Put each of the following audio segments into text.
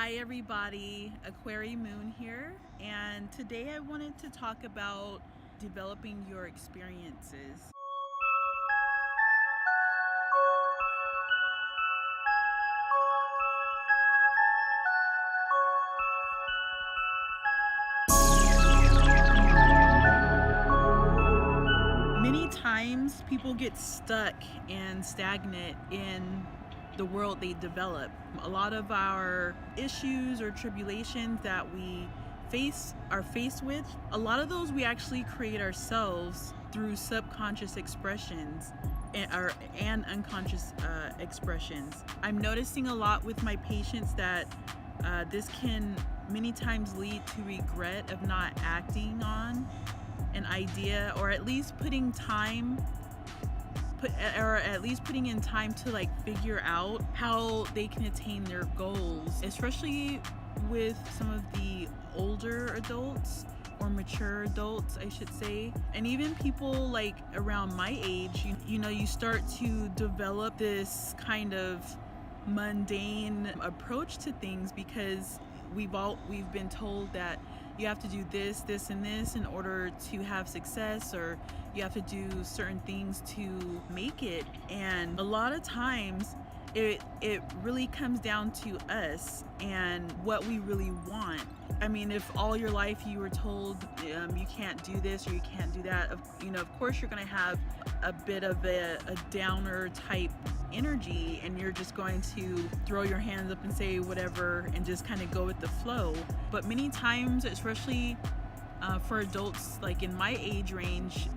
Hi everybody, Aquarii Moon here, and today I wanted to talk about developing your experiences. Many times people get stuck and stagnant in the world they develop. A lot of our issues or tribulations that we are faced with, a lot of those we actually create ourselves through subconscious expressions and unconscious expressions. I'm noticing a lot with my patients that this can many times lead to regret of not acting on an idea, or at least putting in time to figure out how they can attain their goals, especially with some of the older adults or mature adults, I should say, and even people like around my age. You start to develop this kind of mundane approach to things because we've been told that you have to do this, and this in order to have success, or you have to do certain things to make it. And a lot of times it really comes down to us and what we really want. I mean, if all your life you were told you can't do this or you can't do that, of course you're going to have a bit of a downer type energy, and you're just going to throw your hands up and say whatever and just kind of go with the flow. But many times, especially for adults like in my age range,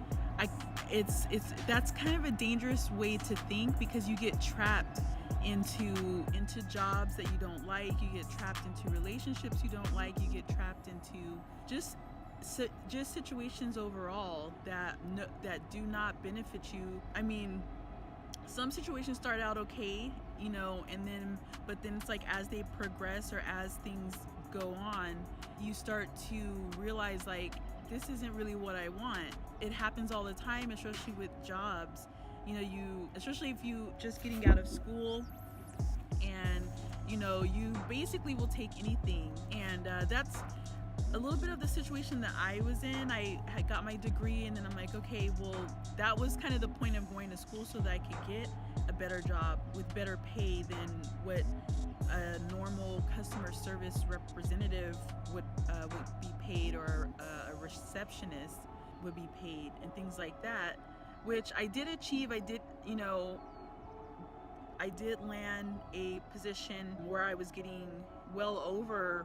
that's kind of a dangerous way to think, because you get trapped into jobs that you don't like, you get trapped into relationships you don't like, you get trapped into just situations overall that do not benefit you. I mean, some situations start out okay, but then it's like as they progress or as things go on, you start to realize like, this isn't really what I want. It happens all the time, especially with jobs. Especially if you just getting out of school, and you basically will take anything. And that's a little bit of the situation that I was in. I had got my degree, and then I'm like, okay, well, that was kind of the point of going to school, so that I could get a better job with better pay than what a normal customer service representative would be paid, or a receptionist would be paid, and things like that, which I did achieve. I did land a position where I was getting well over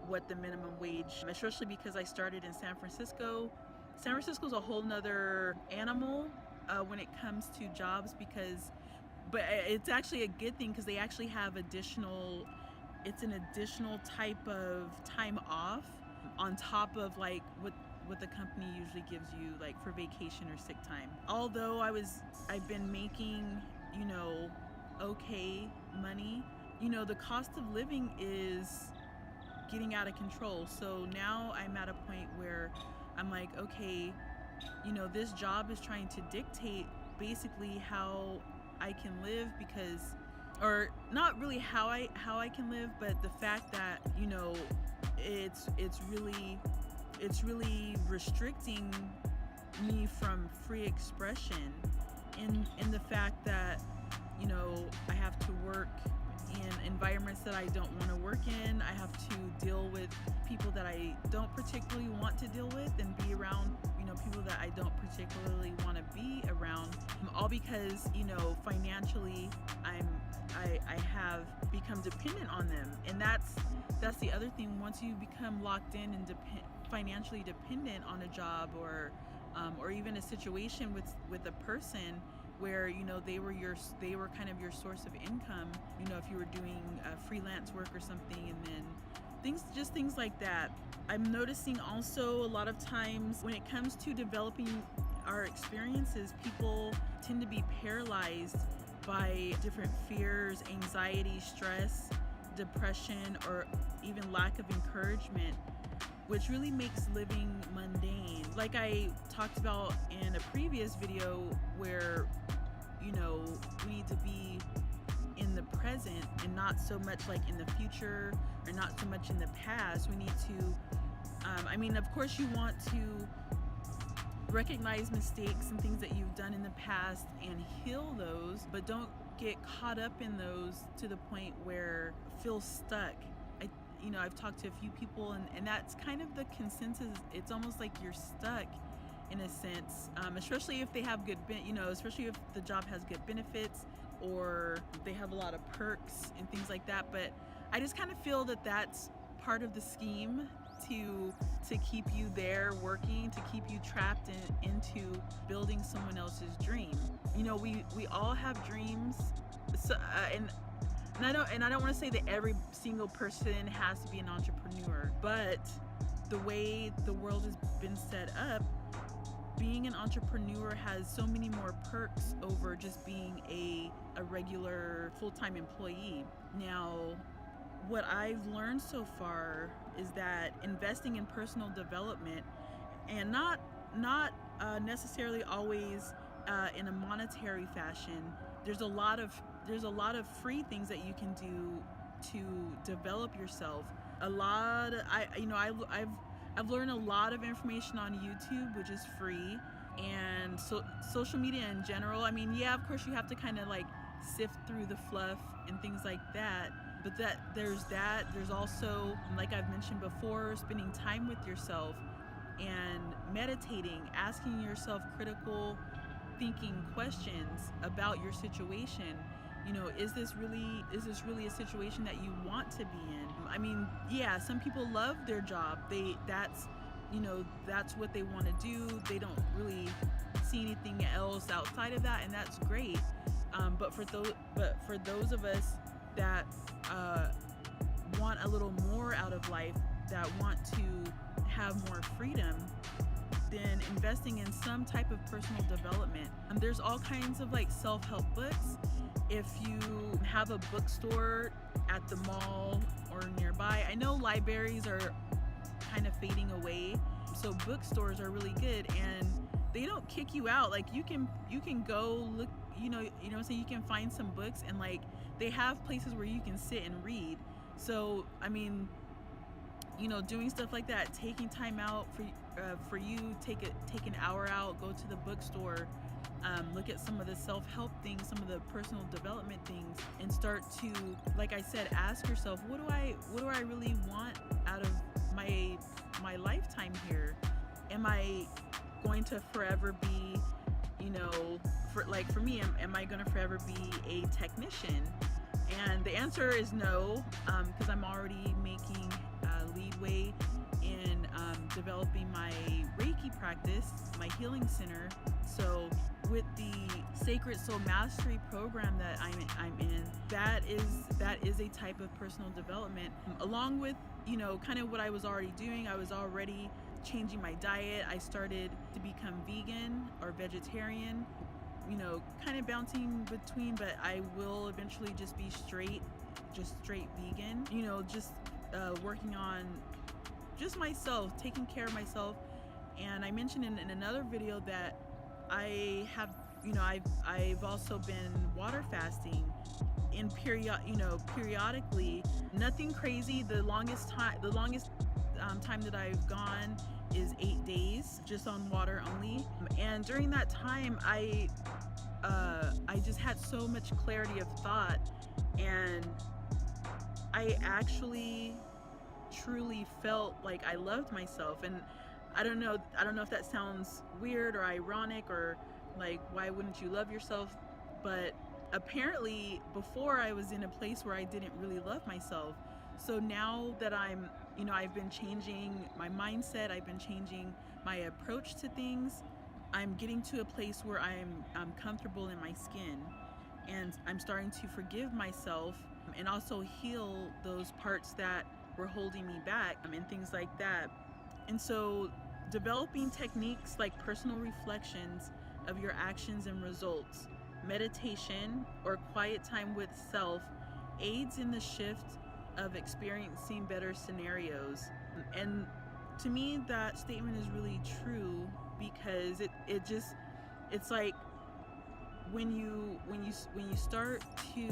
what the minimum wage, especially because I started in San Francisco. San Francisco's a whole nother animal when it comes to jobs, but it's actually a good thing, because they actually have it's an additional type of time off on top of like what the company usually gives you, like for vacation or sick time. Although I've been making, okay money, the cost of living is getting out of control. So now I'm at a point where I'm like, okay, this job is trying to dictate basically how I can live, or not really how I can live, but the fact that it's really restricting me from free expression, in the fact that I have to work in environments that I don't want to work in. I have to deal with people that I don't particularly want to deal with, and be around people that I don't particularly want to be around, all because financially I have become dependent on them. And that's the other thing. Once you become locked in and financially dependent on a job, or even a situation with a person where they were kind of your source of income, if you were doing freelance work or something, and then things like that. I'm noticing also a lot of times when it comes to developing our experiences, people tend to be paralyzed by different fears, anxiety, stress, depression, or even lack of encouragement, which really makes living mundane. Like I talked about in a previous video, where we need to be in the present and not so much like in the future or not so much in the past. We need to, I mean, of course you want to recognize mistakes and things that you've done in the past and heal those, but don't get caught up in those to the point where feel stuck. I've talked to a few people, and that's kind of the consensus. It's almost like you're stuck in a sense, especially if they have especially if the job has good benefits or they have a lot of perks and things like that. But I just kind of feel that that's part of the scheme to keep you there working, to keep you trapped into building someone else's dream. We all have dreams, so, and I don't want to say that every single person has to be an entrepreneur, but the way the world has been set up, being an entrepreneur has so many more perks over just being a regular full-time employee. Now, what I've learned so far is that investing in personal development, and not necessarily always in a monetary fashion, there's a lot of free things that you can do to develop yourself. I've learned a lot of information on YouTube, which is free, and social media in general. I mean, yeah, of course you have to kind of like sift through the fluff and things like that. But there's also, like I've mentioned before, spending time with yourself and meditating, asking yourself critical thinking questions about your situation. Is this really a situation that you want to be in? I mean, yeah, some people love their job. That's what they want to do. They don't really see anything else outside of that, and that's great. But for those of us that want a little more out of life, that want to have more freedom, then investing in some type of personal development. There's all kinds of like self-help books. If you have a bookstore at the mall or nearby, I know libraries are kind of fading away, so bookstores are really good, and they don't kick you out. Like you can go look, so you can find some books, and like they have places where you can sit and read. So I mean, doing stuff like that, taking time out for you, take an hour out, go to the bookstore, look at some of the self-help things, some of the personal development things, and start to, like I said, ask yourself, what do I really want out of my lifetime here? Am I going to forever be, for me, am I going to forever be a technician? And the answer is no, because I'm already making leadway in developing my Reiki practice, my healing center. So with the Sacred Soul Mastery program that I'm in, that is a type of personal development, along with kind of what I was already doing. I was already changing my diet. I started to become vegan or vegetarian, kind of bouncing between, but I will eventually just be straight vegan, just working on just myself, taking care of myself. And I mentioned in another video that I have, I've also been water fasting in periodically. Nothing crazy. The longest time that I've gone is 8 days just on water only. And during that time, I just had so much clarity of thought, and I actually truly felt like I loved myself. And I don't know if that sounds weird or ironic, or like, why wouldn't you love yourself? But apparently before I was in a place where I didn't really love myself. So now that I've been changing my mindset, I've been changing my approach to things, I'm getting to a place where I'm comfortable in my skin, and I'm starting to forgive myself and also heal those parts that were holding me back, and things like that. And so developing techniques like personal reflections of your actions and results, meditation, or quiet time with self aids in the shift of experiencing better scenarios. And to me, that statement is really true, because it's like when you start to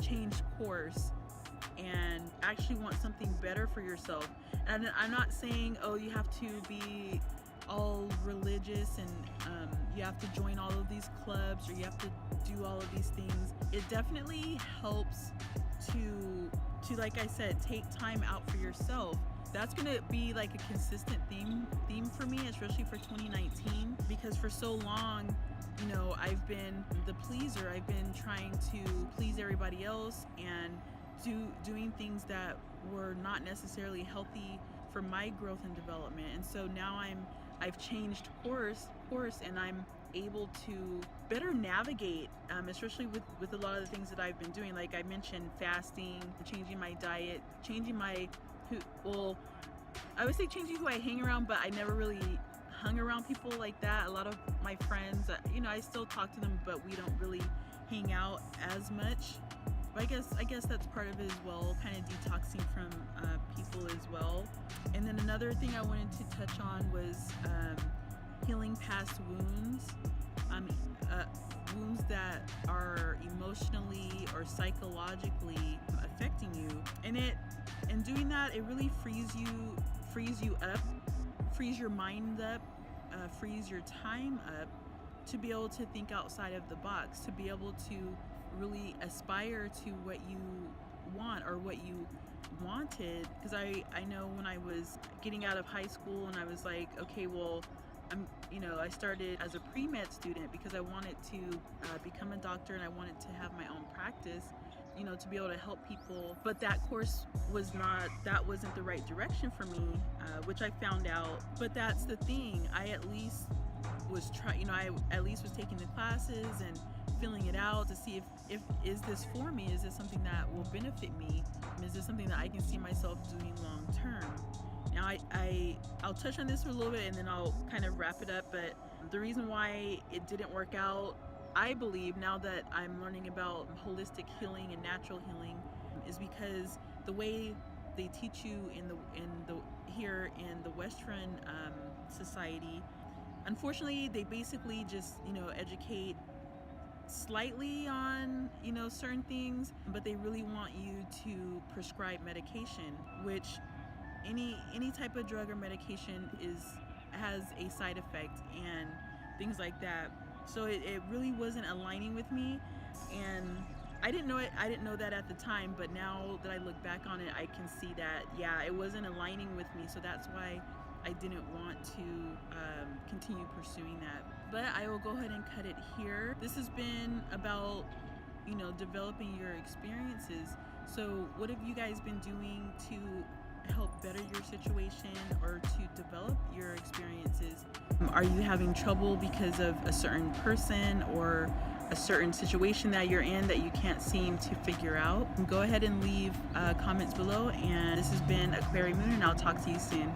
change course and actually want something better for yourself, and I'm not saying, oh, you have to be all religious and you have to join all of these clubs or you have to do all of these things. It definitely helps to like I said, take time out for yourself. That's gonna be like a consistent theme for me, especially for 2019, because for so long, you know, I've been the pleaser. I've been trying to please everybody else and doing things that were not necessarily healthy for my growth and development. And so now I've changed course and I'm able to better navigate, especially with a lot of the things that I've been doing. Like I mentioned, fasting, changing my diet, changing my I would say changing who I hang around, but I never really hung around people like that. A lot of my friends, you know, I still talk to them, but we don't really hang out as much. But I guess that's part of it as well, kind of detoxing from people as well. And then another thing I wanted to touch on was healing past wounds, wounds that are emotionally or psychologically affecting you. And doing that, it really frees you up, frees your mind up, frees your time up to be able to think outside of the box, to be able to really aspire to what you want or what you wanted. Because I know when I was getting out of high school and I was like, okay, well, I started as a pre-med student because I wanted to become a doctor and I wanted to have my own practice, you know, to be able to help people. But that course wasn't the right direction for me, which I found out. But that's the thing, I at least was taking the classes and filling it out to see if is this for me? Is this something that will benefit me? Is this something that I can see myself doing long term? Now I'll touch on this for a little bit and then I'll kind of wrap it up. But the reason why it didn't work out, I believe, now that I'm learning about holistic healing and natural healing, is because the way they teach you here in the Western society, unfortunately, they basically just, you know, educate slightly on, you know, certain things, but they really want you to prescribe medication, which any type of drug or medication has a side effect and things like that. So it really wasn't aligning with me, and I didn't know that at the time, but now that I look back on it, I can see that, yeah, it wasn't aligning with me. So that's why I didn't want to continue pursuing that. But I will go ahead and cut it here. This has been about, you know, developing your experiences. So what have you guys been doing to help better your situation or to develop your experiences? Are you having trouble because of a certain person or a certain situation that you're in that you can't seem to figure out? Go ahead and leave comments below. And this has been Aquarii Moon, and I'll talk to you soon.